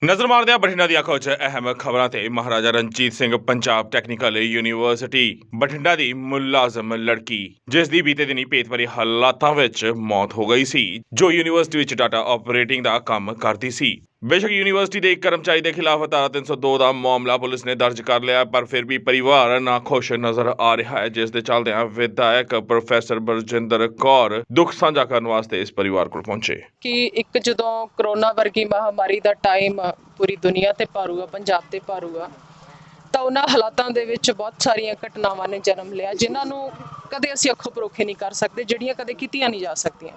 ਨਜ਼ਰ ਮਾਰਦੇ ਹਾਂ ਬਠਿੰਡਾ ਦੀਆਂ ਕੁਝ ਅਹਿਮ ਖਬਰਾਂ ਤੇ। ਮਹਾਰਾਜਾ ਰਣਜੀਤ ਸਿੰਘ ਪੰਜਾਬ ਟੈਕਨੀਕਲ ਯੂਨੀਵਰਸਿਟੀ ਬਠਿੰਡਾ ਦੀ ਮੁਲਾਜ਼ਮ ਲੜਕੀ, ਜਿਸ ਦੀ ਬੀਤੇ ਦਿਨੀ ਭੇਤਭਰੇ ਹਾਲਾਤਾਂ ਵਿੱਚ ਮੌਤ ਹੋ ਗਈ ਸੀ, ਜੋ ਯੂਨੀਵਰਸਿਟੀ ਵਿੱਚ ਡਾਟਾ ਆਪਰੇਟਿੰਗ ਦਾ ਕੰਮ ਕਰਦੀ ਸੀ। ਬੇਸ਼ੱਕ ਯੂਨੀਵਰਸਿਟੀ ਦੇ ਇੱਕ ਕਰਮਚਾਰੀ ਦੇ ਖਿਲਾਫ ਧਾਰਾ 302 ਦਾ ਮਾਮਲਾ ਪੁਲਿਸ ਨੇ ਦਰਜ ਕਰ ਲਿਆ, ਪਰ ਫਿਰ ਵੀ ਪਰਿਵਾਰ ਨਾਖੁਸ਼ ਨਜ਼ਰ ਆ ਰਿਹਾ ਹੈ, ਜਿਸ ਦੇ ਚੱਲਦਿਆਂ ਵਿਧਾਇਕ ਪ੍ਰੋਫੈਸਰ ਬਰਜਿੰਦਰ ਕੌਰ ਦੁੱਖ ਸਾਂਝਾ ਕਰਨ ਵਾਸਤੇ ਇਸ ਪਰਿਵਾਰ ਕੋਲ ਪਹੁੰਚੇ। ਕਿ ਇੱਕ ਜਦੋਂ ਕਰੋਨਾ ਵਰਗੀ ਮਹਾਮਾਰੀ ਦਾ ਟਾਈਮ ਪੂਰੀ ਦੁਨੀਆ ਤੇ ਭਾਰੂ ਆ, ਪੰਜਾਬ ਤੇ ਭਾਰੂ ਆ, ਤਾਂ ਉਹਨਾਂ ਹਾਲਾਤਾਂ ਦੇ ਵਿੱਚ ਬਹੁਤ ਸਾਰੀਆਂ ਘਟਨਾਵਾਂ ਨੇ ਜਨਮ ਲਿਆ, ਜਿਨ੍ਹਾਂ ਨੂੰ ਕਦੇ ਅਸੀਂ ਅੱਖੋਂ ਪਰੋਖੇ ਨਹੀਂ ਕਰ ਸਕਦੇ, ਜਿਹੜੀਆਂ ਕਦੇ ਕੀਤੀਆਂ ਨਹੀਂ ਜਾ ਸਕਦੀਆਂ।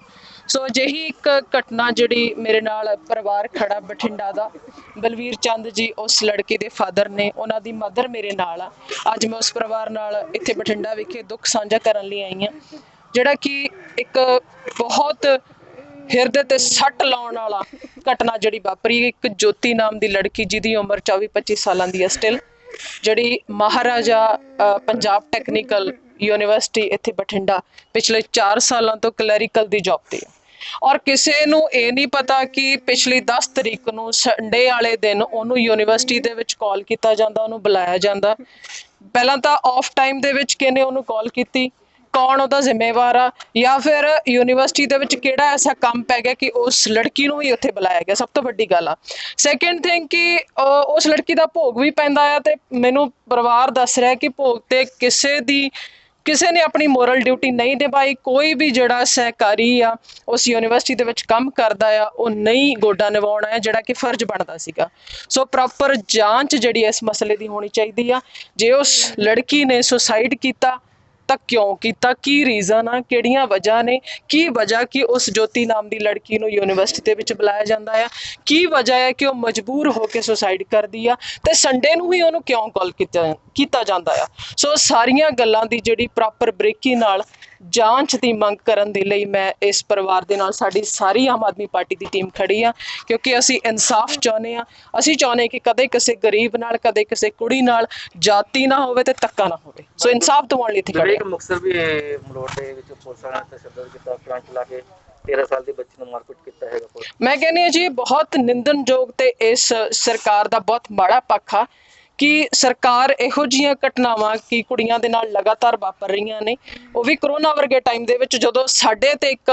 ਸੋ ਅਜਿਹੀ ਇੱਕ ਘਟਨਾ ਜਿਹੜੀ ਮੇਰੇ ਨਾਲ ਪਰਿਵਾਰ ਖੜਾ ਬਠਿੰਡਾ ਦਾ, ਬਲਵੀਰ ਚੰਦ ਜੀ ਉਸ ਲੜਕੀ ਦੇ ਫਾਦਰ ਨੇ, ਉਹਨਾਂ ਦੀ ਮਦਰ ਮੇਰੇ ਨਾਲ ਆ। ਅੱਜ ਮੈਂ ਉਸ ਪਰਿਵਾਰ ਨਾਲ ਇੱਥੇ ਬਠਿੰਡਾ ਵਿਖੇ ਦੁੱਖ ਸਾਂਝਾ ਕਰਨ ਲਈ ਆਈ ਹਾਂ, ਜਿਹੜਾ ਕਿ ਇੱਕ ਬਹੁਤ ਹਿਰਦੇ ਤੇ ਸੱਟ ਲਾਉਣ ਵਾਲਾ ਘਟਨਾ ਜਿਹੜੀ ਵਾਪਰੀ। ਇੱਕ ਜੋਤੀ ਨਾਮ ਦੀ ਲੜਕੀ, ਜਿਹਦੀ ਉਮਰ 24-25 ਸਾਲਾਂ ਦੀ ਹੈ ਸਟਿਲ, ਜਿਹੜੀ ਮਹਾਰਾਜਾ ਪੰਜਾਬ ਟੈਕਨੀਕਲ ਯੂਨੀਵਰਸਿਟੀ ਇੱਥੇ ਬਠਿੰਡਾ ਪਿਛਲੇ 4 ਸਾਲਾਂ ਤੋਂ ਕਲੈਰੀਕਲ ਦੀ ਜੌਬ ਤੇ ਹੈ। ਔਰ ਕਿਸੇ ਨੂੰ ਇਹ ਨਹੀਂ ਪਤਾ ਕਿ ਪਿਛਲੀ 10 ਤਰੀਕ ਨੂੰ ਸੰਡੇ ਵਾਲੇ ਦਿਨ ਉਹਨੂੰ ਯੂਨੀਵਰਸਿਟੀ ਦੇ ਵਿੱਚ ਕਾਲ ਕੀਤਾ ਜਾਂਦਾ, ਉਹਨੂੰ ਬੁਲਾਇਆ ਜਾਂਦਾ। ਪਹਿਲਾਂ ਤਾਂ ਆਫ ਟਾਈਮ ਦੇ ਵਿੱਚ ਕਿਹਨੇ ਉਹਨੂੰ ਕਾਲ ਕੀਤੀ, ਕੌਣ ਉਹਦਾ ਜ਼ਿੰਮੇਵਾਰ ਆ, ਜਾਂ ਫਿਰ ਯੂਨੀਵਰਸਿਟੀ ਦੇ ਵਿੱਚ ਕਿਹੜਾ ਐਸਾ ਕੰਮ ਪੈ ਗਿਆ ਕਿ ਉਸ ਲੜਕੀ ਨੂੰ ਹੀ ਉੱਥੇ ਬੁਲਾਇਆ ਗਿਆ। ਸਭ ਤੋਂ ਵੱਡੀ ਗੱਲ ਆ। ਸੈਕਿੰਡ ਥਿੰਗ ਕਿ ਉਸ ਲੜਕੀ ਦਾ ਭੋਗ ਵੀ ਪੈਂਦਾ ਆ, ਤੇ ਮੈਨੂੰ ਪਰਿਵਾਰ ਦੱਸ ਰਿਹਾ ਕਿ ਭੋਗ ਤੇ ਕਿਸੇ ਨੇ ਆਪਣੀ ਮੋਰਲ ਡਿਊਟੀ ਨਹੀਂ ਨਿਭਾਈ। ਕੋਈ ਵੀ ਜਿਹੜਾ ਸਹਿਕਾਰੀ ਆ ਉਸ ਯੂਨੀਵਰਸਿਟੀ ਦੇ ਵਿੱਚ ਕੰਮ ਕਰਦਾ ਆ, ਉਹ ਨਹੀਂ ਗੋਡਾ ਨਿਭਾਉਣਾ ਹੈ ਜਿਹੜਾ ਕਿ ਫਰਜ਼ ਬਣਦਾ ਸੀਗਾ। ਸੋ ਪ੍ਰੋਪਰ ਜਾਂਚ ਜਿਹੜੀ ਇਸ ਮਸਲੇ ਦੀ ਹੋਣੀ ਚਾਹੀਦੀ ਆ। ਜੇ ਉਸ ਲੜਕੀ ਨੇ ਸੁਸਾਈਡ ਕੀਤਾ ਤਾਂ ਕਿਉਂ ਕੀਤਾ, ਕੀ ਰੀਜ਼ਨ ਆ, ਕਿਹੜੀਆਂ ਵਜ੍ਹਾ ਨੇ, ਕੀ ਵਜ੍ਹਾ ਕਿ ਉਸ ਜੋਤੀ ਨਾਮ ਦੀ ਲੜਕੀ ਨੂੰ ਯੂਨੀਵਰਸਿਟੀ ਦੇ ਵਿੱਚ ਬੁਲਾਇਆ ਜਾਂਦਾ ਆ, ਕੀ ਵਜ੍ਹਾ ਹੈ ਕਿ ਉਹ ਮਜਬੂਰ ਹੋ ਕੇ ਸੁਸਾਈਡ ਕਰਦੀ ਆ, ਤੇ ਸੰਡੇ ਨੂੰ ਹੀ ਉਹਨੂੰ ਕਿਉਂ ਕਾਲ ਕੀਤਾ ਜਾਂਦਾ ਆ। ਸੋ ਸਾਰੀਆਂ ਗੱਲਾਂ ਦੀ ਜਿਹੜੀ ਪ੍ਰੋਪਰ ਬਰੀਕੀ ਨਾਲ ਜਾਂਚ ਦੀ ਮੰਗ ਕਰਨ ਦੇ ਲਈ ਮੈਂ ਇਸ ਪਰਿਵਾਰ ਦੇ ਨਾਲ, ਸਾਡੀ ਸਾਰੀ ਆਮ ਆਦਮੀ ਪਾਰਟੀ ਦੀ ਟੀਮ ਖੜੀ ਆ, ਕਿਉਂਕਿ ਅਸੀਂ ਇਨਸਾਫ ਚਾਹੁੰਦੇ ਆ। ਅਸੀਂ ਚਾਹੁੰਦੇ ਕਿ ਕਦੇ ਕਿਸੇ ਗਰੀਬ ਨਾਲ, ਕਦੇ ਕਿਸੇ ਕੁੜੀ ਨਾਲ ਜਾਤੀ ਨਾ ਹੋਵੇ ਤੇ ਧੱਕਾ ਨਾ ਹੋਵੇ। ਸੋ ਇਨਸਾਫ ਦਿਵਾਉਣ ਲਈ ਇੱਥੇ ਖੜੇ ਆ। ਮੁਕਤਸਰ ਵੀ ਮਲੋਟ ਦੇ ਵਿੱਚ ਪੁਲਿਸ ਵਾਲਿਆਂ ਨੇ ਤਸ਼ੱਦਦ ਕੀਤਾ, ਕਰੰਟ ਲਾ ਕੇ 13 ਸਾਲ ਦੀ ਬੱਚੀ ਨੂੰ ਮਾਰਕੁੱਟ ਕੀਤਾ ਹੈਗਾ। ਮੈਂ ਕਹਿੰਦੀ ਹਾਂ ਜੀ, ਬਹੁਤ ਨਿੰਦਣਯੋਗ ਤੇ ਇਸ ਸਰਕਾਰ ਦਾ ਬਹੁਤ ਮਾੜਾ ਪੱਖ ਆ ਕਿ ਸਰਕਾਰ ਇਹੋ ਜਿਹੀਆਂ ਘਟਨਾਵਾਂ ਕਿ ਕੁੜੀਆਂ ਦੇ ਨਾਲ ਲਗਾਤਾਰ ਵਾਪਰ ਰਹੀਆਂ ਨੇ, ਉਹ ਵੀ ਕਰੋਨਾ ਵਰਗੇ ਟਾਈਮ ਦੇ ਵਿੱਚ, ਜਦੋਂ ਸਾਡੇ ਤੇ ਇੱਕ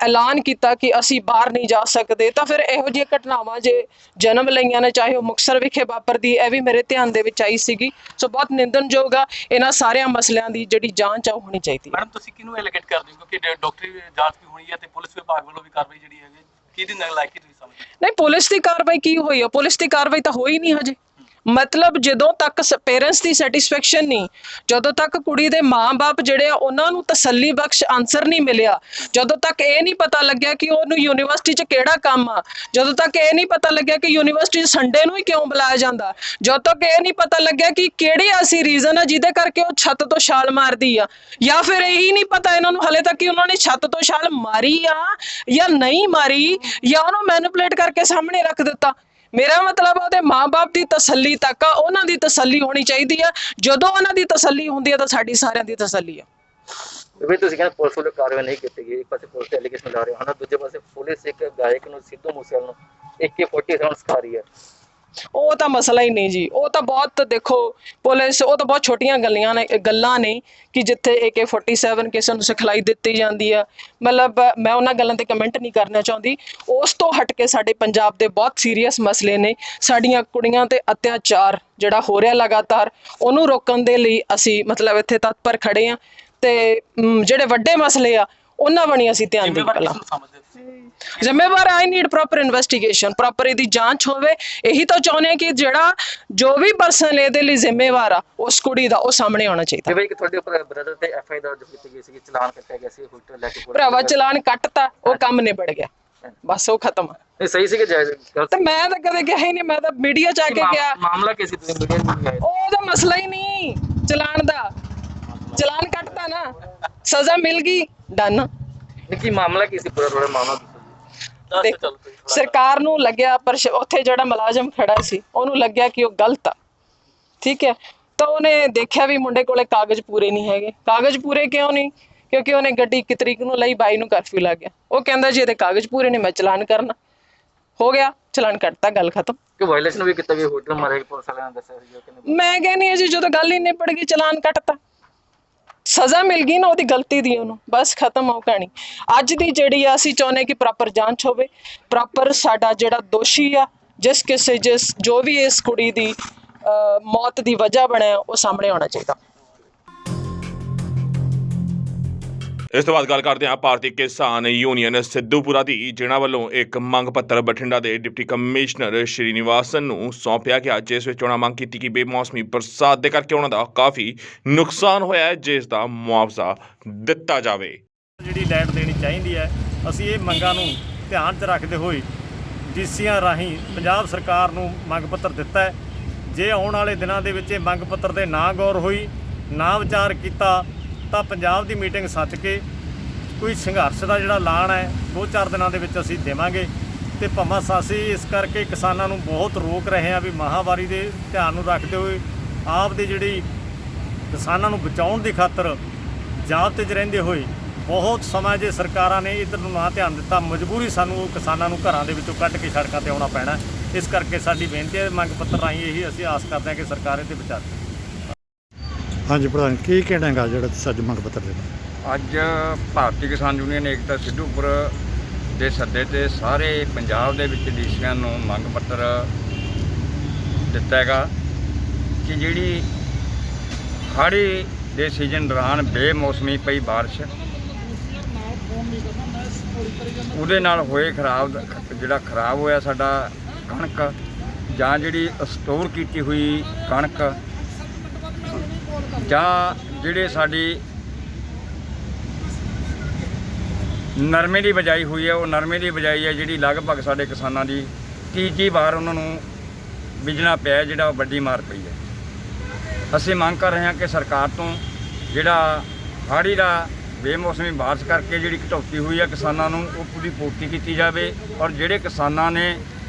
ਐਲਾਨ ਕੀਤਾ ਕਿ ਅਸੀਂ ਬਾਹਰ ਨਹੀਂ ਜਾ ਸਕਦੇ, ਤਾਂ ਫਿਰ ਇਹੋ ਜਿਹੀਆਂ ਘਟਨਾਵਾਂ ਜੇ ਜਨਮ ਲਈਆਂ ਨੇ, ਚਾਹੇ ਉਹ ਮੁਕਤਸਰ ਵਿਖੇ ਵਾਪਰਦੀ, ਇਹ ਵੀ ਮੇਰੇ ਧਿਆਨ ਦੇ ਵਿੱਚ ਆਈ ਸੀਗੀ। ਸੋ ਬਹੁਤ ਨਿੰਦਣਯੋਗ ਆ। ਇਹਨਾਂ ਸਾਰਿਆਂ ਮਸਲਿਆਂ ਦੀ ਜਿਹੜੀ ਜਾਂਚ ਆ ਉਹ ਹੋਣੀ ਚਾਹੀਦੀ ਹੈ। ਮੈਡਮ, ਤੁਸੀਂ ਕਿਹਨੂੰ ਐਲੀਗੇਟ ਕਰਦੇ ਹੋ ਕਿ ਡਾਕਟਰੀ ਜਾਂਚ ਵੀ ਹੋਣੀ ਹੈ ਤੇ ਪੁਲਿਸ ਵਿਭਾਗ ਵੱਲੋਂ ਵੀ ਕਾਰਵਾਈ ਜਿਹੜੀ ਹੈਗੀ ਕਿਹਦੀ ਨਲਾਇਕੀ ਤੁਸੀਂ ਸਮਝਦੇ ਹੋ? ਨਹੀਂ, ਪੁਲਿਸ ਦੀ ਕਾਰਵਾਈ ਕੀ ਹੋਈ ਆ? ਪੁਲਿਸ ਦੀ ਕਾਰਵਾਈ ਤਾਂ ਹੋਈ ਨਹੀਂ ਹਜੇ। ਮਤਲਬ ਜਦੋਂ ਤੱਕ ਪੇਰੈਂਟਸ ਦੀ ਸੈਟੀਸਫੈਕਸ਼ਨ ਨਹੀਂ, ਜਦੋਂ ਤੱਕ ਕੁੜੀ ਦੇ ਮਾਂ-ਬਾਪ ਜਿਹੜੇ ਆ ਉਹਨਾਂ ਨੂੰ ਤਸੱਲੀ ਬਖਸ਼ ਆਨਸਰ ਨਹੀਂ ਮਿਲਿਆ, ਜਦੋਂ ਤੱਕ ਇਹ ਨਹੀਂ ਪਤਾ ਲੱਗਿਆ ਕਿ ਉਹਨੂੰ ਯੂਨੀਵਰਸਿਟੀ 'ਚ ਕਿਹੜਾ ਕੰਮ ਆ, ਜਦੋਂ ਤੱਕ ਇਹ ਨਹੀਂ ਪਤਾ ਲੱਗਿਆ ਕਿ ਯੂਨੀਵਰਸਿਟੀ ਸੰਡੇ ਨੂੰ ਹੀ ਕਿਉਂ ਬੁਲਾਇਆ ਜਾਂਦਾ, ਜਦੋਂ ਤੱਕ ਇਹ ਨਹੀਂ ਪਤਾ ਲੱਗਿਆ ਕਿ ਕਿਹੜੇ ਐਸੀ ਰੀਜ਼ਨ ਆ ਜਿਹਦੇ ਕਰਕੇ ਉਹ ਛੱਤ ਤੋਂ ਛਾਲ ਮਾਰਦੀ ਆ, ਜਾਂ ਫਿਰ ਇਹੀ ਨਹੀਂ ਪਤਾ ਇਹਨਾਂ ਨੂੰ ਹਲੇ ਤੱਕ ਕਿ ਉਹਨਾਂ ਨੇ ਛੱਤ ਤੋਂ ਛਾਲ ਮਾਰੀ ਆ ਜਾਂ ਨਹੀਂ ਮਾਰੀ, ਜਾਂ ਉਹਨੂੰ ਮੈਨੀਪੂਲੇਟ ਕਰਕੇ ਸਾਹਮਣੇ ਰੱਖ ਦਿੱਤਾ। ਮੇਰਾ ਮਤਲਬ ਉਹਦੇ ਮਾਂ-ਬਾਪ ਦੀ ਤਸੱਲੀ ਤੱਕ ਆ, ਉਹਨਾਂ ਦੀ ਤਸੱਲੀ ਹੋਣੀ ਚਾਹੀਦੀ ਆ। ਜਦੋਂ ਉਹਨਾਂ ਦੀ ਤਸੱਲੀ ਹੁੰਦੀ ਆ ਤਾਂ ਸਾਡੀ ਸਾਰਿਆਂ ਦੀ ਤਸੱਲੀ ਆ। ਵੀ ਤੁਸੀਂ ਕਹਿੰਦੇ ਪੁਲਿਸ ਵੱਲੋਂ ਕਾਰਵਾਈ ਨਹੀਂ ਕੀਤੀ ਗਈ, ਇੱਕ ਪਾਸੇ ਪੁਲਿਸ ਤੇ ਐਲੀਗੇਸ਼ਨ ਲਾ ਰਹੇ ਹੋ, ਦੂਜੇ ਪਾਸੇ ਪੁਲਿਸ ਇੱਕ ਗਾਇਕ ਨੂੰ, ਸਿੱਧੂ ਮੂਸੇਵਾਲੇ ਨੂੰ AK-47 ਸਿਖਾ ਰਹੀ ਹੈ। ਉਹ ਤਾਂ ਮਸਲਾ ਹੀ ਨਹੀਂ ਜੀ। ਉਹ ਤਾਂ ਬਹੁਤ, ਦੇਖੋ ਪੁਲਿਸ, ਉਹ ਤਾਂ ਬਹੁਤ ਛੋਟੀਆਂ ਗੱਲਾਂ ਨੇ ਕਿ ਜਿੱਥੇ AK-47 ਕਿਸੇ ਨੂੰ ਸਿਖਲਾਈ ਦਿੱਤੀ ਜਾਂਦੀ ਆ। ਮਤਲਬ ਮੈਂ ਉਹਨਾਂ ਗੱਲਾਂ ਤੇ ਕਮੈਂਟ ਨਹੀਂ ਕਰਨਾ ਚਾਹੁੰਦੀ। ਉਸ ਤੋਂ ਹਟ ਕੇ ਸਾਡੇ ਪੰਜਾਬ ਦੇ ਬਹੁਤ ਸੀਰੀਅਸ ਮਸਲੇ ਨੇ। ਸਾਡੀਆਂ ਕੁੜੀਆਂ ਤੇ ਅਤਿਆਚਾਰ ਜਿਹੜਾ ਹੋ ਰਿਹਾ ਲਗਾਤਾਰ, ਉਹਨੂੰ ਰੋਕਣ ਦੇ ਲਈ ਅਸੀਂ ਮਤਲਬ ਇੱਥੇ ਤਤਪਰ ਖੜੇ ਆ, ਤੇ ਜਿਹੜੇ ਵੱਡੇ ਮਸਲੇ ਆ ਉਹਨਾਂ ਬਣੀ ਅਸੀਂ ਧਿਆਨ ਦੇਈਏ। ਪਹਿਲਾਂ ਜ਼ਿੰਮੇਵਾਰ, I need proper investigation, proper ਇਹਦੀ ਜਾਂਚ ਹੋਵੇ। ਇਹੀ ਤਾਂ ਚਾਹੁੰਦੇ ਹਾਂ ਕਿ ਜਿਹੜਾ ਜੋ ਵੀ ਪਰਸਨ ਇਹਦੇ ਲਈ ਜ਼ਿੰਮੇਵਾਰ ਆ ਉਸ ਕੁੜੀ ਦਾ, ਉਹ ਸਾਹਮਣੇ ਆਉਣਾ ਚਾਹੀਦਾ। ਜਿਵੇਂ ਕਿ ਤੁਹਾਡੇ ਉੱਪਰ ਬ੍ਰਦਰ ਤੇ FI ਦਰਜ ਕੀਤੀ ਗਈ ਸੀ, ਚਲਾਨ ਕੱਟਿਆ ਗਿਆ ਸੀ, ਹੋਟਲ ਲੈ ਕੇ ਭਰਾਵਾ ਚਲਾਨ ਕੱਟਤਾ, ਉਹ ਕੰਮ ਨਿਬੜ ਗਿਆ, ਬਸ ਉਹ ਖਤਮ ਆ। ਇਹ ਸਹੀ ਸੀ ਕਿ ਜਾਇਜ਼? ਤੇ ਮੈਂ ਤਾਂ ਕਦੇ ਕਿਹਾ ਹੀ ਨਹੀਂ, ਮੈਂ ਤਾਂ ਮੀਡੀਆ 'ਚ ਆ ਕੇ ਕਿਹਾ। ਮਾਮਲਾ ਕੀ ਸੀ, ਤੁਸੀਂ ਮੀਡੀਆ ਨਹੀਂ ਆਏ? ਉਹਦਾ ਮਸਲਾ ਹੀ ਨਹੀਂ ਚਲਾਨ ਦਾ, ਚਲਾਨ ਕੱਟਤਾ ਨਾ, ਸਜ਼ਾ ਮਿਲ ਗਈ, ਡਨ। ਕੀ ਮਾਮਲਾ ਕੀ ਸੀ ਪੂਰਾ? ਥੋੜਾ ਮਾਮਲਾ ਸਰਕਾਰ ਨੂੰ ਲੱਗਿਆ, ਪਰ ਉੱਥੇ ਜਿਹੜਾ ਮੁਲਾਜ਼ਮ ਖੜਾ ਸੀ ਉਹਨੂੰ ਲੱਗਿਆ ਕਿ ਉਹ ਗਲਤ ਆ, ਠੀਕ ਹੈ, ਤਾਂ ਉਹਨੇ ਦੇਖਿਆ ਵੀ ਮੁੰਡੇ ਕੋਲੇ ਕਾਗਜ਼ ਪੂਰੇ ਨਹੀਂ ਹੈਗੇ। ਕਾਗਜ਼ ਪੂਰੇ ਕਿਉਂ ਨਹੀਂ? ਕਿਉਂਕਿ ਉਹਨੇ ਗੱਡੀ 1 ਤਰੀਕ ਨੂੰ ਲਈ, 22 ਨੂੰ ਕਰਫਿਊ ਲੱਗ ਗਿਆ। ਉਹ ਕਹਿੰਦਾ ਜੀ ਇਹਦੇ ਕਾਗਜ਼ ਪੂਰੇ ਨੇ, ਮੈਂ ਚਲਾਨ ਕਰਨਾ। ਹੋ ਗਿਆ, ਚਲਾਨ ਕੱਟਤਾ, ਗੱਲ ਖਤਮ। ਕਿ ਵਾਇਲੇਸ਼ਨ ਵੀ ਕੀਤਾ ਗਿਆ, ਹੋਟਲ ਮਾਰੇ ਪੁਲਿਸ ਵਾਲਿਆਂ ਨੇ ਦੱਸਿਆ ਸੀ ਕਿ ਮੈਂ ਕਹਿੰਦੀ ਹਾਂ ਜੀ, ਜਦੋਂ ਗੱਲ ਹੀ ਨਿਬੜ ਗਈ, ਚਲਾਨ ਕੱਟਤਾ, ਸਜ਼ਾ ਮਿਲ ਗਈ ਨਾ ਉਹਦੀ ਗਲਤੀ ਦੀ, ਉਹਨੂੰ ਬਸ ਖਤਮ ਹੋ ਕਹਾਣੀ। ਅੱਜ ਦੀ ਜਿਹੜੀ ਆ, ਅਸੀਂ ਚਾਹੁੰਦੇ ਕਿ ਪ੍ਰੋਪਰ ਜਾਂਚ ਹੋਵੇ, ਪ੍ਰੋਪਰ ਸਾਡਾ ਜਿਹੜਾ ਦੋਸ਼ੀ ਆ, ਜਿਸ ਜੋ ਵੀ ਇਸ ਕੁੜੀ ਦੀ ਮੌਤ ਦੀ ਵਜ੍ਹਾ ਬਣਿਆ, ਉਹ ਸਾਹਮਣੇ ਆਉਣਾ ਚਾਹੀਦਾ। ਇਸ ਤੋਂ ਬਾਅਦ ਗੱਲ ਕਰਦੇ ਹਾਂ ਭਾਰਤੀ ਕਿਸਾਨ ਯੂਨੀਅਨ ਸਿੱਧੂਪੁਰਾ ਦੀ, ਜਿਨ੍ਹਾਂ ਵੱਲੋਂ ਇੱਕ ਮੰਗ ਪੱਤਰ ਬਠਿੰਡਾ ਦੇ ਡਿਪਟੀ ਕਮਿਸ਼ਨਰ ਸ਼੍ਰੀਨਿਵਾਸਨ ਨੂੰ ਸੌਂਪਿਆ ਗਿਆ, ਜਿਸ ਵਿੱਚ ਉਹਨਾਂ ਮੰਗ ਕੀਤੀ ਕਿ ਬੇਮੌਸਮੀ ਬਰਸਾਤ ਦੇ ਕਰਕੇ ਉਹਨਾਂ ਦਾ ਕਾਫੀ ਨੁਕਸਾਨ ਹੋਇਆ ਹੈ, ਜਿਸ ਦਾ ਮੁਆਵਜ਼ਾ ਦਿੱਤਾ ਜਾਵੇ। ਜਿਹੜੀ ਲਾਈਟ ਦੇਣੀ ਚਾਹੀਦੀ ਹੈ, ਅਸੀਂ ਇਹ ਮੰਗਾਂ ਨੂੰ ਧਿਆਨ 'ਚ ਰੱਖਦੇ ਹੋਏ ਡੀਸੀਆਂ ਰਾਹੀਂ ਪੰਜਾਬ ਸਰਕਾਰ ਨੂੰ ਮੰਗ ਪੱਤਰ ਦਿੱਤਾ ਹੈ। ਜੇ ਆਉਣ ਵਾਲੇ ਦਿਨਾਂ ਦੇ ਵਿੱਚ ਇਹ ਮੰਗ ਪੱਤਰ 'ਤੇ ਨਾ ਗੌਰ ਹੋਈ, ਨਾ ਵਿਚਾਰ ਕੀਤਾ, ਤਾਂ ਪੰਜਾਬ ਦੀ ਮੀਟਿੰਗ ਸੱਦ ਕੇ ਕੋਈ ਸੰਘਰਸ਼ ਦਾ ਜਿਹੜਾ ਐਲਾਨ ਹੈ 2-4 ਦਿਨਾਂ ਦੇ ਵਿੱਚ ਅਸੀਂ ਦੇਵਾਂਗੇ। ਤੇ ਭਾਵੇਂ ਅਸੀਂ ਇਸ ਕਰਕੇ ਕਿਸਾਨਾਂ ਨੂੰ ਬਹੁਤ ਰੋਕ ਰਹੇ ਹਾਂ ਵੀ ਮਹਾਂਮਾਰੀ ਦੇ ਧਿਆਨ ਨੂੰ ਰੱਖਦੇ ਹੋਏ ਆਪ ਦੀ ਜਿਹੜੀ ਕਿਸਾਨਾਂ ਨੂੰ ਬਚਾਉਣ ਦੀ ਖਾਤਰ ਜਾਬਤੇ 'ਚ ਰਹਿੰਦੇ ਹੋਏ ਬਹੁਤ ਸਮਾਂ ਜੇ ਸਰਕਾਰਾਂ ਨੇ ਇੱਧਰ ਨੂੰ ਨਾ ਧਿਆਨ ਦਿੱਤਾ, ਮਜਬੂਰੀ ਸਾਨੂੰ ਕਿਸਾਨਾਂ ਨੂੰ ਘਰਾਂ ਦੇ ਵਿੱਚੋਂ ਕੱਢ ਕੇ ਸੜਕਾਂ 'ਤੇ ਆਉਣਾ ਪੈਣਾ। ਇਸ ਕਰਕੇ ਸਾਡੀ ਬੇਨਤੀ ਹੈ, ਮੰਗ ਪੱਤਰ ਰਾਹੀਂ ਇਹੀ ਅਸੀਂ ਆਸ ਕਰਦੇ ਹਾਂ ਕਿ ਸਰਕਾਰ ਇਹ 'ਤੇ ਵਿਚਾਰ ਕਰੇ। ਹਾਂਜੀ ਪ੍ਰਧਾਨ, ਕੀ ਕਹਿਣਾ ਹੈਗਾ ਜਿਹੜਾ ਤੁਸੀਂ ਅੱਜ ਮੰਗ ਪੱਤਰ ਦੇਣਾ? ਅੱਜ ਭਾਰਤੀ ਕਿਸਾਨ ਯੂਨੀਅਨ ਏਕਤਾ ਸਿੱਧੂਪੁਰ ਦੇ ਸੱਦੇ 'ਤੇ ਸਾਰੇ ਪੰਜਾਬ ਦੇ ਵਿੱਚ ਡੀਸੀਆਂ ਨੂੰ ਮੰਗ ਪੱਤਰ ਦਿੱਤਾ ਹੈਗਾ ਕਿ ਜਿਹੜੀ ਹਾੜੀ ਦੇ ਸੀਜ਼ਨ ਦੌਰਾਨ ਬੇਮੌਸਮੀ ਪਈ ਬਾਰਿਸ਼, ਉਹਦੇ ਨਾਲ ਹੋਏ ਖਰਾਬ ਹੋਇਆ ਸਾਡਾ ਕਣਕ, ਜਾਂ ਜਿਹੜੀ ਸਟੋਰ ਕੀਤੀ ਹੋਈ ਕਣਕ, ਜਾਂ ਜਿਹੜੇ ਸਾਡੀ ਨਰਮੇ ਦੀ ਬਿਜਾਈ ਹੋਈ ਹੈ, ਉਹ ਨਰਮੇ ਦੀ ਬਿਜਾਈ ਹੈ ਜਿਹੜੀ ਲਗਭਗ ਸਾਡੇ ਕਿਸਾਨਾਂ ਦੀ ਤੀਜੀ ਵਾਰ ਉਹਨਾਂ ਨੂੰ ਬੀਜਣਾ ਪਿਆ, ਜਿਹੜਾ ਵੱਡੀ ਮਾਰ ਪਈ ਹੈ। ਅਸੀਂ ਮੰਗ ਕਰ ਰਹੇ ਹਾਂ ਕਿ ਸਰਕਾਰ ਤੋਂ ਜਿਹੜਾ ਹਾੜੀ ਦਾ ਬੇਮੌਸਮੀ ਬਾਰਿਸ਼ ਕਰਕੇ ਜਿਹੜੀ ਕਟੌਤੀ ਹੋਈ ਹੈ ਕਿਸਾਨਾਂ ਨੂੰ, ਉਹ ਪੂਰੀ ਪੂਰਤੀ ਕੀਤੀ ਜਾਵੇ। ਔਰ ਜਿਹੜੇ ਕਿਸਾਨਾਂ ਨੇ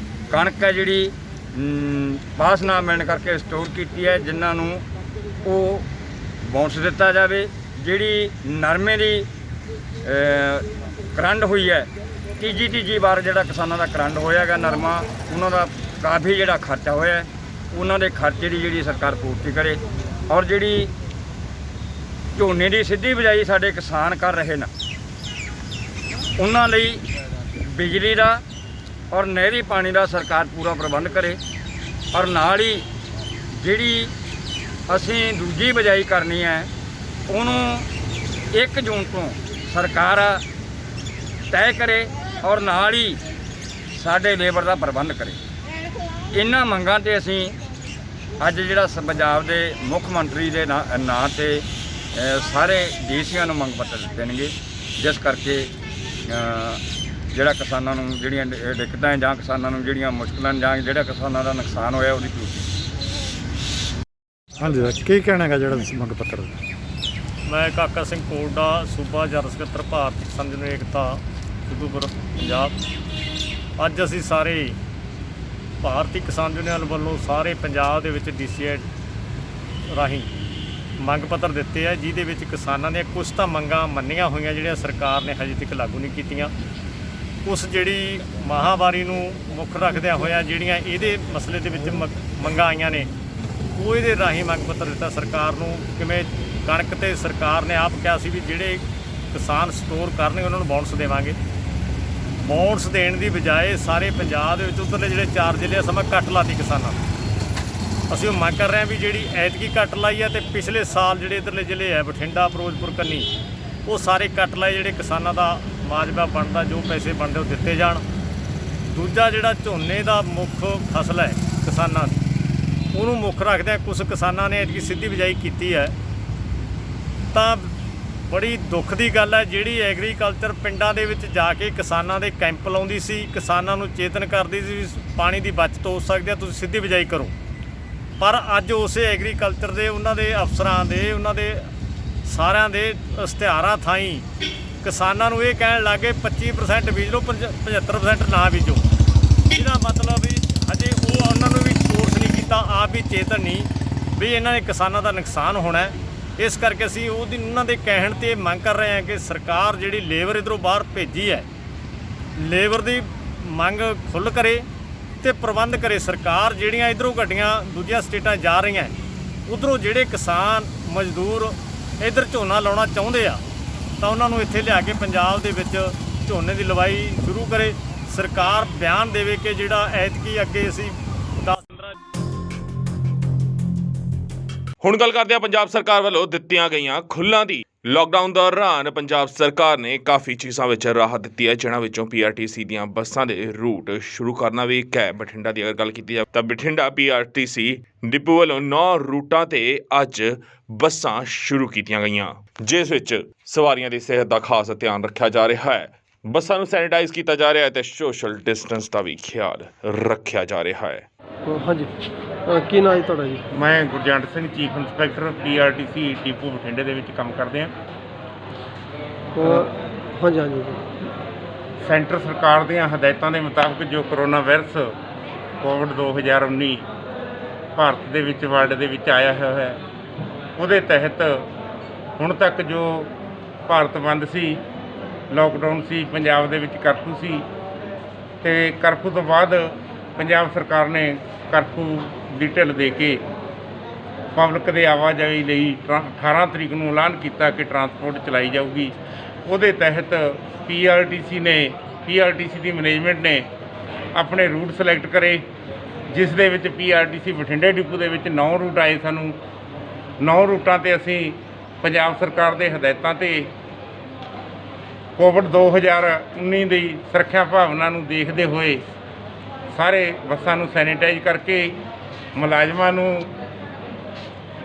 ਕਣਕ ਹੈ ਜਿਹੜੀ ਪਾਸ ਨਾ ਮਿਲਣ ਕਰਕੇ ਸਟੋਰ ਕੀਤੀ ਹੈ, ਜਿਨ੍ਹਾਂ ਨੂੰ ਉਹ ਬੌਂਸ ਦਿੱਤਾ ਜਾਵੇ। ਜਿਹੜੀ ਨਰਮੇ ਦੀ ਕਰੰਡ ਹੋਈ ਹੈ, ਤੀਜੀ ਵਾਰ ਜਿਹੜਾ ਕਿਸਾਨਾਂ ਦਾ ਕਰੰਡ ਹੋਇਆ ਹੈਗਾ ਨਰਮਾ, ਉਹਨਾਂ ਦਾ ਕਾਫੀ ਜਿਹੜਾ ਖਰਚਾ ਹੋਇਆ, ਉਹਨਾਂ ਦੇ ਖਰਚੇ ਦੀ ਜਿਹੜੀ ਸਰਕਾਰ ਪੂਰਤੀ ਕਰੇ। ਔਰ ਜਿਹੜੀ ਝੋਨੇ ਦੀ ਸਿੱਧੀ ਬਿਜਾਈ ਸਾਡੇ ਕਿਸਾਨ ਕਰ ਰਹੇ ਨੇ, ਉਹਨਾਂ ਲਈ ਬਿਜਲੀ ਦਾ ਔਰ ਨਹਿਰੀ ਪਾਣੀ ਦਾ ਸਰਕਾਰ ਪੂਰਾ ਪ੍ਰਬੰਧ ਕਰੇ। ਔਰ ਨਾਲ ਹੀ ਜਿਹੜੀ ਅਸੀਂ ਦੂਜੀ ਬਿਜਾਈ ਕਰਨੀ ਹੈ, ਉਹਨੂੰ 1 ਜੂਨ ਤੋਂ ਸਰਕਾਰ ਤੈਅ ਕਰੇ ਔਰ ਨਾਲ ਹੀ ਸਾਡੇ ਲੇਬਰ ਦਾ ਪ੍ਰਬੰਧ ਕਰੇ। ਇਹਨਾਂ ਮੰਗਾਂ 'ਤੇ ਅਸੀਂ ਅੱਜ ਜਿਹੜਾ ਪੰਜਾਬ ਦੇ ਮੁੱਖ ਮੰਤਰੀ ਦੇ ਨਾਂ 'ਤੇ ਸਾਰੇ ਡੀਸੀਆਂ ਨੂੰ ਮੰਗ ਪੱਤਰ ਦਿੱਤੇ ਨੇਗੇ, ਜਿਸ ਕਰਕੇ ਜਿਹੜਾ ਕਿਸਾਨਾਂ ਨੂੰ ਜਿਹੜੀਆਂ ਦਿੱਕਤਾਂ ਜਾਂ ਕਿਸਾਨਾਂ ਨੂੰ ਜਿਹੜੀਆਂ ਮੁਸ਼ਕਲਾਂ ਜਾਂ ਜਿਹੜਾ ਕਿਸਾਨਾਂ ਦਾ ਨੁਕਸਾਨ ਹੋਇਆ ਉਹਦੀ ਪੂਰਤੀ। ਹਾਂਜੀ, ਕੀ ਕਹਿਣਾ ਹੈਗਾ ਜਿਹੜਾ ਤੁਸੀਂ ਮੰਗ ਪੱਤਰ ਦੇਣਾ? ਮੈਂ ਕਾਕਾ ਸਿੰਘ ਕੋਟੜਾ, ਸੂਬਾ ਜਨਰਲ ਸਕੱਤਰ ਭਾਰਤੀ ਕਿਸਾਨ ਯੂਨੀਅਨ ਏਕਤਾ ਸਿੱਧੂਪੁਰ ਪੰਜਾਬ। ਅੱਜ ਅਸੀਂ ਸਾਰੇ ਭਾਰਤੀ ਕਿਸਾਨ ਯੂਨੀਅਨ ਵੱਲੋਂ ਸਾਰੇ ਪੰਜਾਬ ਦੇ ਵਿੱਚ ਡੀਸੀਏ ਰਾਹੀਂ ਮੰਗ ਪੱਤਰ ਦਿੱਤੇ ਆ, ਜਿਹਦੇ ਵਿੱਚ ਕਿਸਾਨਾਂ ਦੀਆਂ ਕੁਛ ਤਾਂ ਮੰਗਾਂ ਮੰਨੀਆਂ ਹੋਈਆਂ ਜਿਹੜੀਆਂ ਸਰਕਾਰ ਨੇ ਹਜੇ ਤੱਕ ਲਾਗੂ ਨਹੀਂ ਕੀਤੀਆਂ। ਉਸ ਜਿਹੜੀ ਮਹਾਂਮਾਰੀ ਨੂੰ ਮੁੱਖ ਰੱਖਦਿਆਂ ਹੋਇਆਂ ਜਿਹੜੀਆਂ ਇਹਦੇ ਮਸਲੇ ਦੇ ਵਿੱਚ ਮੰਗਾਂ ਆਈਆਂ ਨੇ, ਉਹ ਇਹਦੇ ਰਾਹੀਂ ਮੰਗ ਪੱਤਰ ਦਿੱਤਾ ਸਰਕਾਰ ਨੂੰ। ਕਿਵੇਂ ਕਣਕ 'ਤੇ ਸਰਕਾਰ ਨੇ ਆਪ ਕਿਹਾ ਸੀ ਵੀ ਜਿਹੜੇ ਕਿਸਾਨ ਸਟੋਰ ਕਰਨਗੇ ਉਹਨਾਂ ਨੂੰ ਬੋਨਸ ਦੇਵਾਂਗੇ। ਬੋਨਸ ਦੇਣ ਦੀ ਬਜਾਏ ਸਾਰੇ ਪੰਜਾਬ ਦੇ ਵਿੱਚ ਉੱਧਰਲੇ ਜਿਹੜੇ 4 ਜ਼ਿਲ੍ਹੇ ਸਮਾਂ ਕੱਟ ਲਾਤੀ ਕਿਸਾਨਾਂ ਨੂੰ। ਅਸੀਂ ਉਹ ਮੰਗ ਕਰ ਰਹੇ ਹਾਂ ਵੀ ਜਿਹੜੀ ਐਤਕੀ ਕੱਟ ਲਾਈ ਹੈ, ਅਤੇ ਪਿਛਲੇ ਸਾਲ ਜਿਹੜੇ ਇੱਧਰਲੇ ਜ਼ਿਲ੍ਹੇ ਹੈ ਬਠਿੰਡਾ, ਫਿਰੋਜ਼ਪੁਰ, ਕੰਨੀ, ਉਹ ਸਾਰੇ ਕੱਟ ਲਾਏ। ਜਿਹੜੇ ਕਿਸਾਨਾਂ ਦਾ ਮਾਜਵਾ ਬਣਦਾ, ਜੋ ਪੈਸੇ ਬਣਦੇ ਉਹ ਦਿੱਤੇ ਜਾਣ। ਦੂਜਾ ਜਿਹੜਾ ਝੋਨੇ ਦਾ ਮੁੱਖ ਫਸਲ ਹੈ ਕਿਸਾਨਾਂ ਦੀ, ਉਹਨੂੰ ਮੁੱਖ ਰੱਖਦਿਆਂ ਕੁਝ ਕਿਸਾਨਾਂ ਨੇ ਐਤਕੀ ਸਿੱਧੀ ਬਿਜਾਈ ਕੀਤੀ ਹੈ, ਤਾਂ ਬੜੀ ਦੁੱਖ ਦੀ ਗੱਲ ਹੈ। ਜਿਹੜੀ ਐਗਰੀਕਲਚਰ ਪਿੰਡਾਂ ਦੇ ਵਿੱਚ ਜਾ ਕੇ ਕਿਸਾਨਾਂ ਦੇ ਕੈਂਪ ਲਾਉਂਦੀ ਸੀ, ਕਿਸਾਨਾਂ ਨੂੰ ਚੇਤਨ ਕਰਦੀ ਸੀ ਵੀ ਪਾਣੀ ਦੀ ਬਚਤ ਹੋ ਸਕਦੀ ਹੈ, ਤੁਸੀਂ ਸਿੱਧੀ ਬਿਜਾਈ ਕਰੋ। ਪਰ ਅੱਜ ਉਸੇ ਐਗਰੀਕਲਚਰ ਦੇ ਉਹਨਾਂ ਦੇ ਅਫਸਰਾਂ ਦੇ ਉਹਨਾਂ ਦੇ ਸਾਰਿਆਂ ਦੇ ਇਸ਼ਤਿਹਾਰਾਂ ਥਾਈਂ ਕਿਸਾਨਾਂ ਨੂੰ ਇਹ ਕਹਿਣ ਲੱਗੇ 25% ਬੀਜ ਲਓ, 75% ਨਾ ਬੀਜੋ। ਇਹਦਾ ਮਤਲਬ ਵੀ ਹਜੇ ਉਹ ਉਹਨਾਂ ਨੂੰ ਵੀ ਕੋਰਸ ਨਹੀਂ ਕੀਤਾ, ਆਪ ਵੀ ਚੇਤਨ ਨਹੀਂ ਵੀ ਇਹਨਾਂ ਦੇ ਕਿਸਾਨਾਂ ਦਾ ਨੁਕਸਾਨ ਹੋਣਾ। ਇਸ ਕਰਕੇ ਅਸੀਂ ਉਹਨਾਂ ਦੇ ਕਹਿਣ 'ਤੇ ਮੰਗ ਕਰ ਰਹੇ ਹਾਂ ਕਿ ਸਰਕਾਰ ਜਿਹੜੀ ਲੇਬਰ ਇੱਧਰੋਂ ਬਾਹਰ ਭੇਜੀ ਹੈ, ਲੇਬਰ ਦੀ ਮੰਗ ਖੁੱਲ੍ਹ ਕਰੇ ਤੇ ਪ੍ਰਬੰਧ ਕਰੇ। ਸਰਕਾਰ ਜਿਹੜੀਆਂ ਇਧਰੋਂ ਗੱਡੀਆਂ ਦੂਜੀਆਂ ਸਟੇਟਾਂ ਜਾ ਰਹੀਆਂ, ਉਧਰੋਂ ਜਿਹੜੇ ਕਿਸਾਨ ਮਜ਼ਦੂਰ ਇੱਧਰ ਝੋਨਾ ਲਾਉਣਾ ਚਾਹੁੰਦੇ ਆ ਤਾਂ ਉਹਨਾਂ ਨੂੰ ਇੱਥੇ ਲਿਆ ਕੇ ਪੰਜਾਬ ਦੇ ਵਿੱਚ ਝੋਨੇ ਦੀ ਲਵਾਈ ਸ਼ੁਰੂ ਕਰੇ। ਸਰਕਾਰ ਬਿਆਨ ਦੇਵੇ ਕਿ ਜਿਹੜਾ ਐਤਕੀ ਅੱਗੇ ਅਸੀਂ 10-15 ਹੁਣ ਗੱਲ ਕਰਦੇ ਹਾਂ ਪੰਜਾਬ ਸਰਕਾਰ ਵੱਲੋਂ ਦਿੱਤੀਆਂ ਗਈਆਂ ਖੁੱਲ੍ਹਾਂ ਦੀ। ਲਾਕਡਾਊਨ ਦੌਰਾਨ ਪੰਜਾਬ ਸਰਕਾਰ ਨੇ ਕਾਫੀ ਚੀਜ਼ਾਂ ਵਿੱਚ ਰਾਹਤ ਦਿੱਤੀ ਹੈ, ਜਿਨ੍ਹਾਂ ਵਿੱਚੋਂ PRTC ਦੀਆਂ ਬੱਸਾਂ ਦੇ ਰੂਟ ਸ਼ੁਰੂ ਕਰਨਾ ਵੀ ਇੱਕ ਹੈ। ਬਠਿੰਡਾ ਦੀ ਅਗਰ ਗੱਲ ਕੀਤੀ ਜਾਵੇ ਤਾਂ ਬਠਿੰਡਾ PRTC ਡਿਪੂ ਵੱਲੋਂ 9 ਰੂਟਾਂ ਤੇ ਅੱਜ ਬੱਸਾਂ ਸ਼ੁਰੂ ਕੀਤੀਆਂ ਗਈਆਂ, ਜਿਸ ਵਿੱਚ ਸਵਾਰੀਆਂ ਦੀ ਸਿਹਤ ਦਾ ਖਾਸ ਧਿਆਨ ਰੱਖਿਆ ਜਾ ਰਿਹਾ ਹੈ। ਬੱਸਾਂ ਨੂੰ ਸੈਨੀਟਾਈਜ਼ ਕੀਤਾ ਜਾ ਰਿਹਾ ਹੈ ਤੇ ਸੋਸ਼ਲ ਡਿਸਟੈਂਸ ਦਾ ਵੀ ਖਿਆਲ ਰੱਖਿਆ ਜਾ ਰਿਹਾ ਹੈ। ਹਾਂਜੀ ਕੀ ਨਾਂ ਜੀ ਤੁਹਾਡਾ ਜੀ? ਮੈਂ Gurjant Singh, chief inspector PRTC depot ਬਠਿੰਡੇ ਦੇ ਵਿੱਚ ਕੰਮ ਕਰਦੇ ਹਾਂ। ਹਾਂਜੀ ਹਾਂਜੀ ਸੈਂਟਰ ਸਰਕਾਰ ਦੀਆਂ ਹਦਾਇਤਾਂ ਦੇ ਮੁਤਾਬਕ ਜੋ ਕਰੋਨਾ ਵਾਇਰਸ ਕੋਵਿਡ 2019 ਭਾਰਤ ਦੇ ਵਿੱਚ, ਵਰਲਡ ਦੇ ਵਿੱਚ ਆਇਆ ਹੋਇਆ ਹੈ, ਉਹਦੇ ਤਹਿਤ ਹੁਣ ਤੱਕ ਜੋ ਭਾਰਤ ਬੰਦ ਸੀ, ਲਾਕਡਾਊਨ ਸੀ, ਪੰਜਾਬ ਦੇ ਵਿੱਚ ਕਰਫਿਊ ਸੀ, ਅਤੇ ਕਰਫਿਊ ਤੋਂ ਬਾਅਦ ਪੰਜਾਬ ਸਰਕਾਰ ਨੇ ਕਰਫਿਊ ਦੀ ਢਿੱਲ ਦੇ ਕੇ ਪਬਲਿਕ ਦੇ ਆਵਾਜਾਈ ਲਈ 18 ਤਰੀਕ ਨੂੰ ਐਲਾਨ ਕੀਤਾ ਕਿ ਟਰਾਂਸਪੋਰਟ ਚਲਾਈ ਜਾਊਗੀ। ਉਹਦੇ ਤਹਿਤ PRTC ਦੀ ਮੈਨੇਜਮੈਂਟ ਨੇ ਆਪਣੇ ਰੂਟ ਸਿਲੈਕਟ ਕਰੇ, ਜਿਸ ਦੇ ਵਿੱਚ PRTC ਬਠਿੰਡੇ ਡਿਪੂ ਦੇ ਵਿੱਚ 9 ਰੂਟ ਆਏ। ਸਾਨੂੰ 9 ਰੂਟਾਂ 'ਤੇ ਅਸੀਂ ਪੰਜਾਬ ਸਰਕਾਰ ਦੇ ਹਦਾਇਤਾਂ 'ਤੇ ਕੋਵਿਡ 2019 ਦੀ ਸੁਰੱਖਿਆ ਭਾਵਨਾ ਨੂੰ ਦੇਖਦੇ ਹੋਏ ਸਾਰੇ ਬੱਸਾਂ ਨੂੰ ਸੈਨੀਟਾਈਜ਼ ਕਰਕੇ, ਮੁਲਾਜ਼ਮਾਂ ਨੂੰ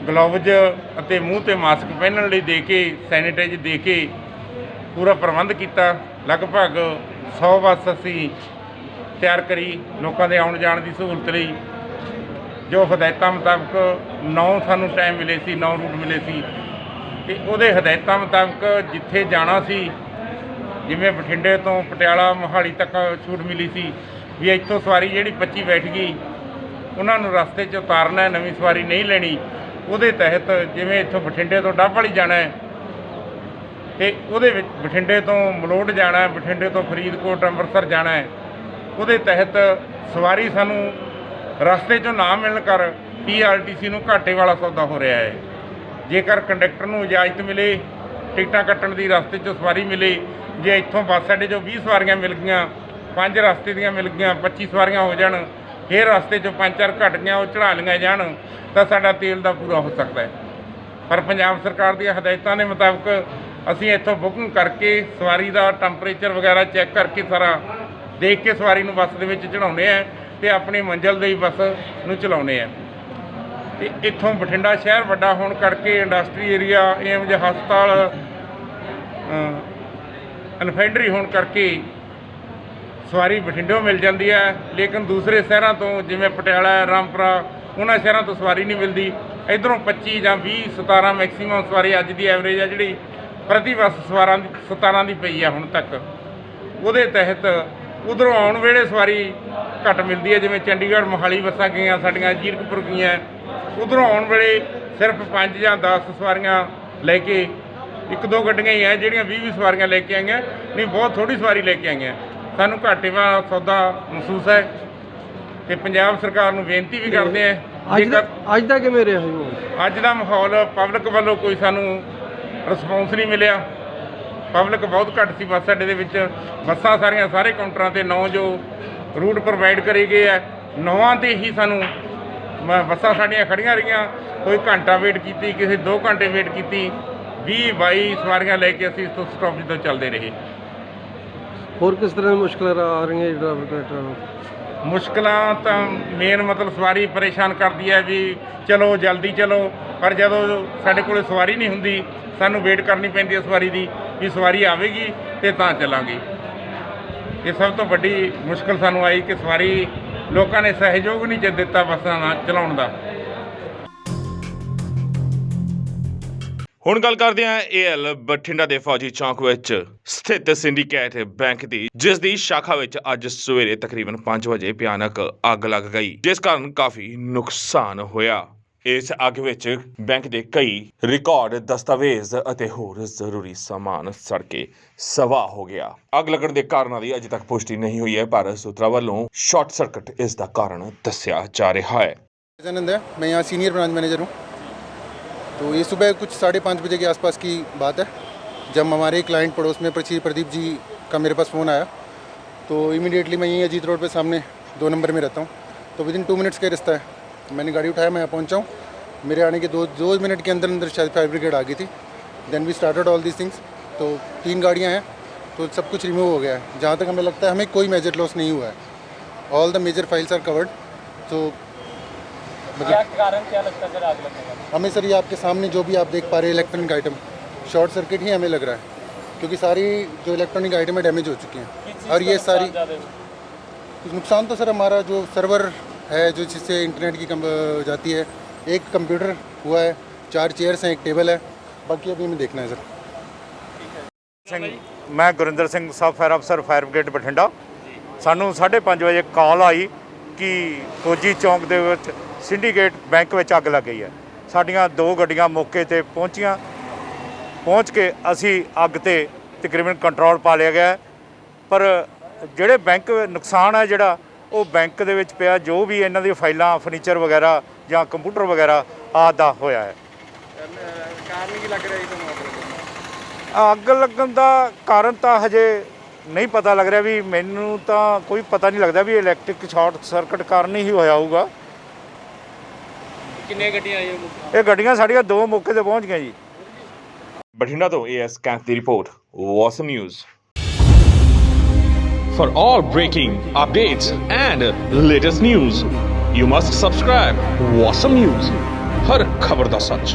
ਗਲੋਵਜ਼ ਅਤੇ ਮੂੰਹ 'ਤੇ ਮਾਸਕ ਪਹਿਨਣ ਲਈ ਦੇ ਕੇ, ਸੈਨੀਟਾਈਜ਼ ਦੇ ਕੇ ਪੂਰਾ ਪ੍ਰਬੰਧ ਕੀਤਾ। ਲਗਭਗ 100 ਬੱਸ ਅਸੀਂ ਤਿਆਰ ਕਰੀ ਲੋਕਾਂ ਦੇ ਆਉਣ ਜਾਣ ਦੀ ਸਹੂਲਤ ਲਈ। ਜੋ ਹਦਾਇਤਾਂ ਮੁਤਾਬਕ 9 ਸਾਨੂੰ ਟਾਈਮ ਮਿਲੇ ਸੀ, 9 ਰੂਟ ਮਿਲੇ ਸੀ, ਅਤੇ ਉਹਦੇ ਹਦਾਇਤਾਂ ਮੁਤਾਬਕ ਜਿੱਥੇ ਜਾਣਾ ਸੀ, ਜਿਵੇਂ ਬਠਿੰਡੇ ਤੋਂ ਪਟਿਆਲਾ ਮੋਹਾਲੀ ਤੱਕ ਛੂਟ ਮਿਲੀ ਸੀ ਵੀ ਇੱਥੋਂ ਸਵਾਰੀ ਜਿਹੜੀ 25 ਬੈਠ ਗਈ ਉਹਨਾਂ ਨੂੰ ਰਸਤੇ 'ਚ ਉਤਾਰਨਾ ਹੈ, ਨਵੀਂ ਸਵਾਰੀ ਨਹੀਂ ਲੈਣੀ। ਉਹਦੇ ਤਹਿਤ ਜਿਵੇਂ ਇੱਥੋਂ ਬਠਿੰਡੇ ਤੋਂ ਡੱਬਵਾਲੀ ਜਾਣਾ ਹੈ ਅਤੇ ਉਹਦੇ ਵਿੱਚ ਬਠਿੰਡੇ ਤੋਂ ਮਲੋਟ ਜਾਣਾ ਹੈ, ਬਠਿੰਡੇ ਤੋਂ ਫਰੀਦਕੋਟ ਅੰਮ੍ਰਿਤਸਰ ਜਾਣਾ ਹੈ, ਉਹਦੇ ਤਹਿਤ ਸਵਾਰੀ ਸਾਨੂੰ ਰਸਤੇ 'ਚੋਂ ਨਾ ਮਿਲਣ ਕਰ PRTC ਨੂੰ ਘਾਟੇ ਵਾਲਾ ਸੌਦਾ ਹੋ ਰਿਹਾ ਹੈ। ਜੇਕਰ ਕੰਡਕਟਰ ਨੂੰ ਇਜਾਜ਼ਤ ਮਿਲੇ ਟਿਕਟਾਂ ਕੱਟਣ ਦੀ, ਰਸਤੇ 'ਚੋਂ ਸਵਾਰੀ ਮਿਲੇ, ਜੇ ਇੱਥੋਂ ਬੱਸ ਅੱਡੇ 'ਚੋਂ 20 ਸਵਾਰੀਆਂ ਮਿਲ ਗਈਆਂ, 5 ਰਸਤੇ ਦੀਆਂ ਮਿਲ ਗਈਆਂ, 25 ਸਵਾਰੀਆਂ ਹੋ ਜਾਣ, ਫਿਰ ਰਸਤੇ 'ਚੋਂ 5-4 ਘੱਟ ਗਈਆਂ, ਉਹ ਚੜ੍ਹਾ ਲਈਆਂ ਜਾਣ, ਤਾਂ ਸਾਡਾ ਤੇਲ ਦਾ ਪੂਰਾ ਹੋ ਸਕਦਾ ਹੈ। ਪਰ ਪੰਜਾਬ ਸਰਕਾਰ ਦੀਆਂ ਹਦਾਇਤਾਂ ਦੇ ਮੁਤਾਬਕ ਅਸੀਂ ਇੱਥੋਂ ਬੁਕਿੰਗ ਕਰਕੇ ਸਵਾਰੀ ਦਾ ਟੈਂਪਰੇਚਰ ਵਗੈਰਾ ਚੈੱਕ ਕਰਕੇ ਸਾਰਾ ਦੇਖ ਕੇ ਸਵਾਰੀ ਨੂੰ ਬੱਸ ਦੇ ਵਿੱਚ ਚੜ੍ਹਾਉਂਦੇ ਆ ਅਤੇ ਆਪਣੀ ਮੰਜ਼ਿਲ ਦੀ ਬੱਸ ਨੂੰ ਚਲਾਉਂਦੇ ਆ। ਅਤੇ ਇੱਥੋਂ ਬਠਿੰਡਾ ਸ਼ਹਿਰ ਵੱਡਾ ਹੋਣ ਕਰਕੇ ਇੰਡਸਟਰੀ ਏਰੀਆ, ਏਮਜ ਹਸਪਤਾਲ, ਇਨਫੈਂਟਰੀ ਹੋਣ ਕਰਕੇ ਸਵਾਰੀ ਬਠਿੰਡਿਓਂ ਮਿਲ ਜਾਂਦੀ ਹੈ, ਲੇਕਿਨ ਦੂਸਰੇ ਸ਼ਹਿਰਾਂ ਤੋਂ ਜਿਵੇਂ ਪਟਿਆਲਾ, ਰਾਮਪੁਰਾ, ਉਹਨਾਂ ਸ਼ਹਿਰਾਂ ਤੋਂ ਸਵਾਰੀ ਨਹੀਂ ਮਿਲਦੀ। ਇੱਧਰੋਂ 25 ਜਾਂ 20, 17 ਮੈਕਸੀਮਮ ਸਵਾਰੀ ਅੱਜ ਦੀ ਐਵਰੇਜ ਹੈ ਜਿਹੜੀ ਪ੍ਰਤੀ ਬੱਸ 17 ਦੀ ਪਈ ਹੈ ਹੁਣ ਤੱਕ। ਉਹਦੇ ਤਹਿਤ ਉਧਰੋਂ ਆਉਣ ਵੇਲੇ ਸਵਾਰੀ ਘੱਟ ਮਿਲਦੀ ਹੈ, ਜਿਵੇਂ ਚੰਡੀਗੜ੍ਹ ਮੋਹਾਲੀ ਬੱਸਾਂ ਗਈਆਂ ਸਾਡੀਆਂ, ਜੀਰਕਪੁਰ ਗਈਆਂ, ਉਧਰੋਂ ਆਉਣ ਵੇਲੇ ਸਿਰਫ 5 ਜਾਂ 10 ਸਵਾਰੀਆਂ ਲੈ ਕੇ, 1-2 ਗੱਡੀਆਂ ਹੀ ਹੈ ਜਿਹੜੀਆਂ 20 ਸਵਾਰੀਆਂ ਲੈ ਕੇ ਆਈਆਂ, ਨਹੀਂ ਬਹੁਤ ਥੋੜ੍ਹੀ ਸਵਾਰੀ ਲੈ ਕੇ ਆਈਆਂ। ਸਾਨੂੰ ਘਾਟੇ ਵਾਲਾ ਸੌਦਾ ਮਹਿਸੂਸ ਹੈ ਅਤੇ ਪੰਜਾਬ ਸਰਕਾਰ ਨੂੰ ਬੇਨਤੀ ਵੀ ਕਰਦੇ ਹਾਂ। ਅੱਜ ਦਾ ਕਿਵੇਂ ਰਿਹਾ ਜੀ? ਅੱਜ ਦਾ ਮਾਹੌਲ ਪਬਲਿਕ ਵੱਲੋਂ ਕੋਈ ਸਾਨੂੰ ਰਿਸਪੌਂਸ ਨਹੀਂ ਮਿਲਿਆ। ਪਬਲਿਕ ਬਹੁਤ ਘੱਟ ਸੀ ਬੱਸ ਅੱਡੇ ਦੇ ਵਿੱਚ। ਬੱਸਾਂ ਸਾਰੀਆਂ ਸਾਰੇ ਕਾਊਂਟਰਾਂ 'ਤੇ 9 ਜੋ ਰੂਟ ਪ੍ਰੋਵਾਈਡ ਕਰੇ ਗਏ ਹੈ, 9 'ਤੇ ਹੀ ਸਾਨੂੰ ਬੱਸਾਂ ਸਾਡੀਆਂ ਖੜ੍ਹੀਆਂ ਰਹੀਆਂ। ਕੋਈ ਘੰਟਾ ਵੇਟ ਕੀਤੀ, ਕਿਸੇ 2 ਘੰਟੇ ਵੇਟ ਕੀਤੀ, 20-22 ਸਵਾਰੀਆਂ ਲੈ ਕੇ ਅਸੀਂ ਇਸ ਤੋਂ ਸਟਾਪੇਜ ਤੋਂ ਚੱਲਦੇ ਰਹੇ। ਹੋਰ ਕਿਸ ਤਰ੍ਹਾਂ ਦੀ ਮੁਸ਼ਕਲਾਂ ਆ ਰਹੀਆਂ ਡਰਾਈਵਰਾਂ ਨੂੰ? ਮੁਸ਼ਕਲਾਂ ਤਾਂ ਮੇਨ ਮਤਲਬ ਸਵਾਰੀ ਪਰੇਸ਼ਾਨ ਕਰਦੀ ਹੈ ਵੀ ਚਲੋ ਜਲਦੀ ਚਲੋ, ਪਰ ਜਦੋਂ ਸਾਡੇ ਕੋਲ ਸਵਾਰੀ ਨਹੀਂ ਹੁੰਦੀ ਸਾਨੂੰ ਵੇਟ ਕਰਨੀ ਪੈਂਦੀ ਹੈ ਸਵਾਰੀ ਦੀ ਵੀ ਸਵਾਰੀ ਆਵੇਗੀ ਅਤੇ ਤਾਂ ਚੱਲਾਂਗੇ। ਇਹ ਸਭ ਤੋਂ ਵੱਡੀ ਮੁਸ਼ਕਲ ਸਾਨੂੰ ਆਈ ਕਿ ਸਵਾਰੀ ਲੋਕਾਂ ਨੇ ਸਹਿਯੋਗ ਨਹੀਂ ਦਿੱਤਾ ਬੱਸਾਂ ਨਾਲ ਚਲਾਉਣ ਦਾ। ਹੁਣ ਗੱਲ ਕਰਦੇ ਹਾਂ AL ਬਠਿੰਡਾ ਦੇ ਫੌਜੀ ਚੌਂਕ ਵਿੱਚ ਸਥਿਤ ਸਿੰਡੀਕੇਟ ਬੈਂਕ ਦੀ, ਜਿਸ ਦੀ ਸ਼ਾਖਾ ਵਿੱਚ ਅੱਜ ਸਵੇਰੇ ਤਕਰੀਬਨ 5 ਵਜੇ ਭਿਆਨਕ ਅੱਗ ਲੱਗ ਗਈ, ਜਿਸ ਕਾਰਨ ਕਾਫੀ ਨੁਕਸਾਨ ਹੋਇਆ। ਇਸ ਅੱਗ ਵਿੱਚ ਬੈਂਕ ਦੇ ਕਈ ਰਿਕਾਰਡ, ਦਸਤਾਵੇਜ਼ ਅਤੇ ਹੋਰ ਜ਼ਰੂਰੀ ਸਾਮਾਨ ਸੜ ਕੇ ਸਵਾਹ ਹੋ ਗਿਆ। ਅੱਗ ਲੱਗਣ ਦੇ ਕਾਰਨਾਂ ਦੀ ਅਜੇ ਤੱਕ ਪੁਸ਼ਟੀ ਨਹੀਂ ਹੋਈ ਹੈ, ਪਰ ਸੂਤਰਾਂ ਵੱਲੋਂ ਸ਼ਾਰਟ ਸਰਕਟ ਇਸ ਦਾ ਕਾਰਨ ਦੱਸਿਆ जा रहा है। आनंद है, मैं यहाँ सीनियर ब्रांच मैनेजर हूँ। तो ये सुबह कुछ 5:30 बजे के आसपास की बात है, जब हमारे क्लाइंट पड़ोस में प्रदीप जी का मेरे पास फ़ोन आया, तो इमीडिएटली मैं यहीं अजीत रोड पे सामने 2 नंबर में रहता हूँ, तो विदिन 2 मिनट्स का रास्ता है। मैंने गाड़ी उठाया, मैं यहाँ पहुँचा हूँ। मेरे आने के 2 मिनट के अंदर शायद फायर ब्रिगेड आ गई थी। Then we started all these things. तो 3 गाड़ियाँ हैं, तो सब कुछ रिमूव हो गया है। जहाँ तक हमें लगता है हमें कोई मेजर लॉस नहीं हुआ है। All the major files are covered. तो क्या कारण क्या लगता है सर आग लगने का? हमें सर ये आपके सामने जो भी आप देख पा रहे हैं इलेक्ट्रॉनिक आइटम, शॉर्ट सर्किट ही हमें लग रहा है, क्योंकि सारी जो इलेक्ट्रॉनिक आइटम है डैमेज हो चुकी हैं। और ये सारी कुछ नुकसान तो सर हमारा जो सर्वर है, जो जिससे इंटरनेट की जाती है, एक कंप्यूटर हुआ है, 4 चेयर्स हैं, एक टेबल है, बाकी अभी हमें देखना है सर। मैं गुरिंदर सिंह, सब फायर अफसर, फायर ब्रिगेड बठिंडा। सानू 5:30 वजे कॉल आई कि फौजी चौंक ਦੇ ਵਿੱਚ ਸਿੰਡੀਕੇਟ ਬੈਂਕ ਵਿੱਚ ਅੱਗ ਲੱਗ ਗਈ ਹੈ। ਸਾਡੀਆਂ 2 ਗੱਡੀਆਂ ਮੌਕੇ ਤੇ ਪਹੁੰਚੀਆਂ। ਪਹੁੰਚ ਕੇ ਅਸੀਂ ਅੱਗ ਤੇ ਤਕਰੀਬਨ ਕੰਟਰੋਲ ਪਾ ਲਿਆ ਗਿਆ, ਪਰ ਜਿਹੜੇ ਬੈਂਕ ਨੁਕਸਾਨ ਹੈ ਜਿਹੜਾ ਉਹ ਬੈਂਕ ਦੇ ਵਿੱਚ ਪਿਆ, ਜੋ ਵੀ ਇਹਨਾਂ ਦੀ ਫਾਈਲਾਂ, ਫਰਨੀਚਰ ਵਗੈਰਾ ਜਾਂ ਕੰਪਿਊਟਰ ਵਗੈਰਾ ਆਦਿ ਹੋਇਆ ਹੈ। ਕਾਰਨ ਕੀ ਲੱਗ ਰਿਹਾ ਜੀ ਤੁਹਾਨੂੰ? ਅੱਗ ਲੱਗਣ ਦਾ ਕਾਰਨ ਤਾਂ ਹਜੇ ਨਹੀਂ ਪਤਾ ਲੱਗ ਰਿਹਾ, ਵੀ ਮੈਨੂੰ ਤਾਂ ਕੋਈ ਪਤਾ ਨਹੀਂ ਲੱਗਦਾ ਵੀ ਇਲੈਕਟ੍ਰਿਕ ਸ਼ਾਰਟ ਸਰਕਟ ਕਾਰਨ ਹੀ ਹੋਇਆ ਹੋਊਗਾ। ਕਿੰਨੇ ਗੱਡੀਆਂ ਆਈਆਂ? ਇਹ ਗੱਡੀਆਂ ਸਾਡੀਆਂ 2 ਮੌਕੇ ਤੇ ਪਹੁੰਚ ਗਈਆਂ ਜੀ। ਬਠਿੰਡਾ ਤੋਂ AS ਕੈਂਪ ਦੀ ਰਿਪੋਰਟ, ਵਾਸਮ news. For all breaking updates and latest news, you must subscribe Wasam News। हर खबर दा सच।